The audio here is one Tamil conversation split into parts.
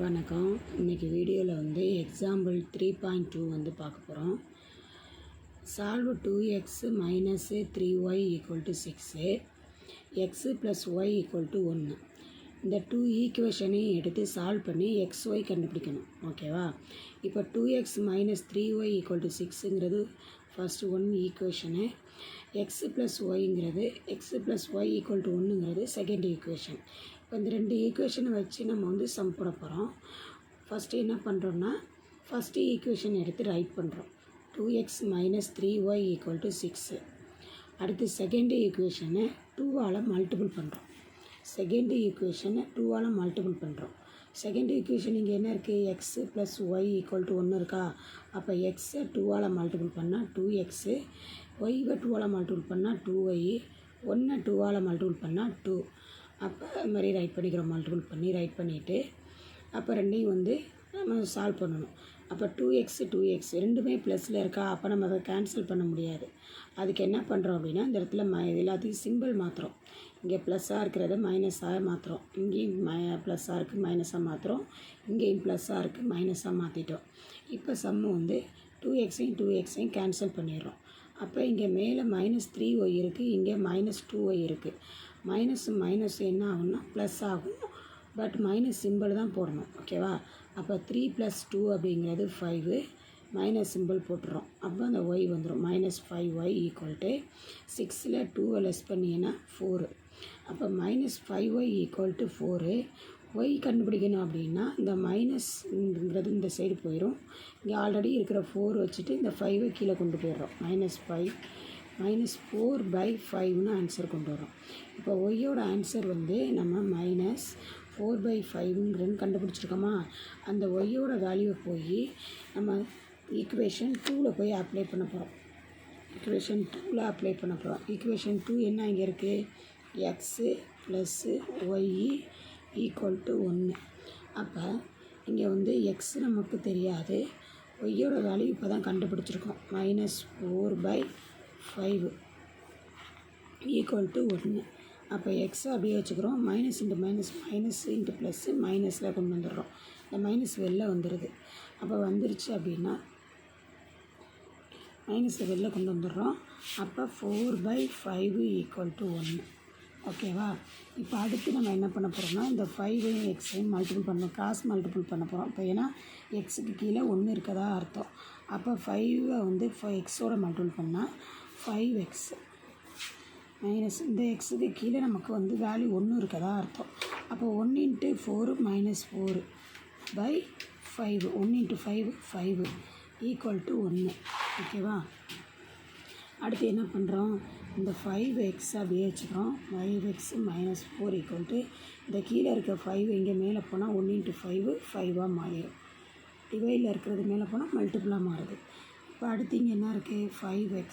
வணக்கம். இன்றைக்கி வீடியோவில் வந்து எக்ஸாம்பிள் 3.2 வந்து பார்க்க போகிறோம். Solve 2x minus 3y equal to 6 x plus y equal to 1. இந்த 2 ஈக்குவேஷனையும் எடுத்து சால்வ் பண்ணி xy கண்டுபிடிக்கணும். ஓகேவா? இப்போ 2x minus 3y equal to 6ங்கிறது first one equation. X plus ஒய்ங்கிறது x plus y equal to 1ங்கிறது செகண்ட் ஈக்குவேஷன். இப்போ இந்த ரெண்டு ஈக்குவேஷனை வச்சு நம்ம வந்து சம் போட போகிறோம். ஃபஸ்ட்டு என்ன பண்ணுறோன்னா, ஃபஸ்ட்டு ஈக்குவேஷன் எடுத்து ரைட் பண்ணுறோம். 2x minus 3y equal to 6. அடுத்து செகண்ட் ஈக்குவேஷனை 2ஆல் மல்டிபிள் பண்ணுறோம். செகண்ட் ஈக்குவேஷனை 2ஆல் மல்டிபிள் பண்ணுறோம். செகண்ட் ஈக்குவேஷன் இங்கே என்ன இருக்குது? X plus y equal to 1 இருக்கா? அப்போ எக்ஸை 2ஆல் மல்டிபிள் பண்ணால் 2x, ஒய்வை 2ஆல் மல்டிபிள் பண்ணால் 2y, 1 2ஆல் மல்டிபிள் பண்ணால் 2. அப்போ அது மாதிரி ரைட் பண்ணிக்கிறோம். மல்டிபிள் பண்ணி ரைட் பண்ணிவிட்டு அப்போ ரெண்டையும் வந்து நம்ம சால்வ் பண்ணணும். அப்போ 2x ரெண்டுமே ப்ளஸில் இருக்கா? அப்போ நம்ம அதை கேன்சல் பண்ண முடியாது. அதுக்கு என்ன பண்ணுறோம் அப்படின்னா, இந்த இடத்துல எல்லாத்தையும் சிம்பிள் மாற்றுறோம். இங்கே ப்ளஸ்ஸாக இருக்கிறத மைனஸாக மாற்றுறோம். இங்கேயும் ப்ளஸ்ஸாக இருக்குது மைனஸாக மாற்றுறோம். இங்கேயும் ப்ளஸ்ஸாக இருக்குது மைனஸாக மாற்றிட்டோம். இப்போ சம்மு வந்து 2xையும் கேன்சல் பண்ணிடுறோம். அப்போ இங்கே மேலே மைனஸ் 3y இருக்குது, இங்கே மைனஸ் 2y இருக்குது. மைனஸ் என்ன ஆகும்னா ப்ளஸ் ஆகும். பட் மைனஸ் சிம்பிள் தான் போடணும். ஓகேவா? அப்போ 3 + 2 அப்படிங்கிறது 5, மைனஸ் சிம்பிள் போட்டுறோம். அப்போ அந்த ஒய் வந்துடும். மைனஸ் 5y ஈக்குவல் டு 6ல் 2 லெஸ் பண்ணிங்கன்னா 4. அப்போ minus 5y equal to 4. Y கண்டுபிடிக்கணும் அப்படின்னா இந்த மைனஸ்ங்கிறது இந்த சைடு போயிடும். இங்கே ஆல்ரெடி இருக்கிற 4 வச்சுட்டு இந்த 5 கீழே கொண்டு போயிடுறோம். மைனஸ் 4/5ன்னு ஆன்சர் கொண்டு வரோம். இப்போ ஒய்யோட ஆன்சர் வந்து நம்ம மைனஸ் 4/5ங்கிறது கண்டுபிடிச்சிருக்கோமா? அந்த ஒய்யோட வேல்யூவை போய் நம்ம ஈக்குவேஷன் 2ல் போய் அப்ளை பண்ண போகிறோம். ஈக்குவேஷன் 2 என்ன இங்கே இருக்குது? X plus y equal to 1. அப்போ இங்கே வந்து எக்ஸ் நமக்கு தெரியாது, ஒய்யோட வேல்யூ இப்போ தான் கண்டுபிடிச்சிருக்கோம். Minus 4/5 equal to 1. அப்போ எக்ஸை அப்படியே வச்சுக்கிறோம். மைனஸ் இன்ட்டு ப்ளஸ்ஸு மைனஸில் கொண்டு வந்துடுறோம். இந்த மைனஸ் வெளில வந்துடுது. அப்போ வந்துருச்சு அப்படின்னா மைனஸை வெளில கொண்டு வந்துடுறோம். அப்போ 4/5 ஈக்குவல் டு 1. ஓகேவா? இப்போ அடுத்து நம்ம என்ன பண்ண போகிறோம்னா, இந்த 5ஐயும் எக்ஸையும் மல்டிபிள் பண்ணணும். கிராஸ் மல்டிபிள் பண்ண போகிறோம். இப்போ ஏன்னா எக்ஸுக்கு கீழே 1 இருக்கதா அர்த்தம். அப்போ 5ஐ வந்து எக்ஸோட மல்டிபிள் பண்ணால் 5x மைனஸ் இந்த எக்ஸுக்கு கீழே நமக்கு வந்து வேல்யூ 1 இருக்கதா அர்த்தம். அப்போ 1 × 4 மைனஸ் 4/5 1 × 5 5 ஈக்குவல் டு 1. ஓகேவா? அடுத்து என்ன பண்ணுறோம்? இந்த 5x அப்படியே வச்சுக்கிறோம். 5x மைனஸ் 4 ஈக்குவல் டு இந்த கீழே இருக்க 5 இங்கே மேலே போனால் 1 × 5 5ஆக மாறிடும். டிவைடில் இருக்கிறது மேலே போனால் மல்டிபிளாக மாறுது. இப்போ அடுத்து இங்கே என்ன இருக்குது? 5x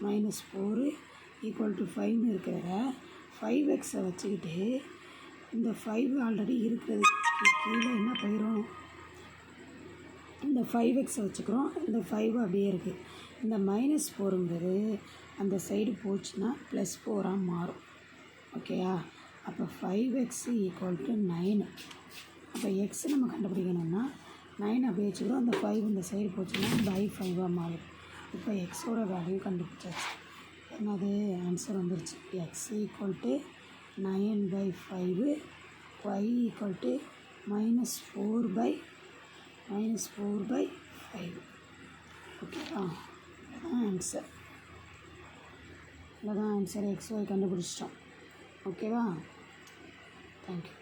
மைனஸ் 4 ஈக்குவல் டு 5ன்னு இருக்கிறத 5xஐ வச்சுக்கிட்டு இந்த 5 ஆல்ரெடி இருக்கிறது கீழே என்ன போயிடும்? இந்த 5xஐ வச்சுக்கிறோம். இந்த 5 அப்படியே இருக்குது. இந்த மைனஸ் 4ங்கிறது அந்த சைடு போச்சுன்னா ப்ளஸ் 4ஆக மாறும். ஓகேயா? அப்போ 5x ஈக்குவல் டு 9. அப்போ எக்ஸ் நம்ம கண்டுபிடிக்கணும்னா 9 அப்படியே வச்சுக்கிறோம். அந்த 5 இந்த சைடு போச்சுன்னா /5ஆக மாறும். இப்போ எக்ஸோட வேல்யூ கண்டுபிடிச்சாச்சு. என்னது ஆன்சர் வந்துருச்சு. X equal to 9/5, y equal to minus 4/5. ஓகேவா? இதுதான் ஆன்சர். எக்ஸ் ஒய் கண்டுபிடிச்சிட்டோம். ஓகேவா? தேங்க்யூ.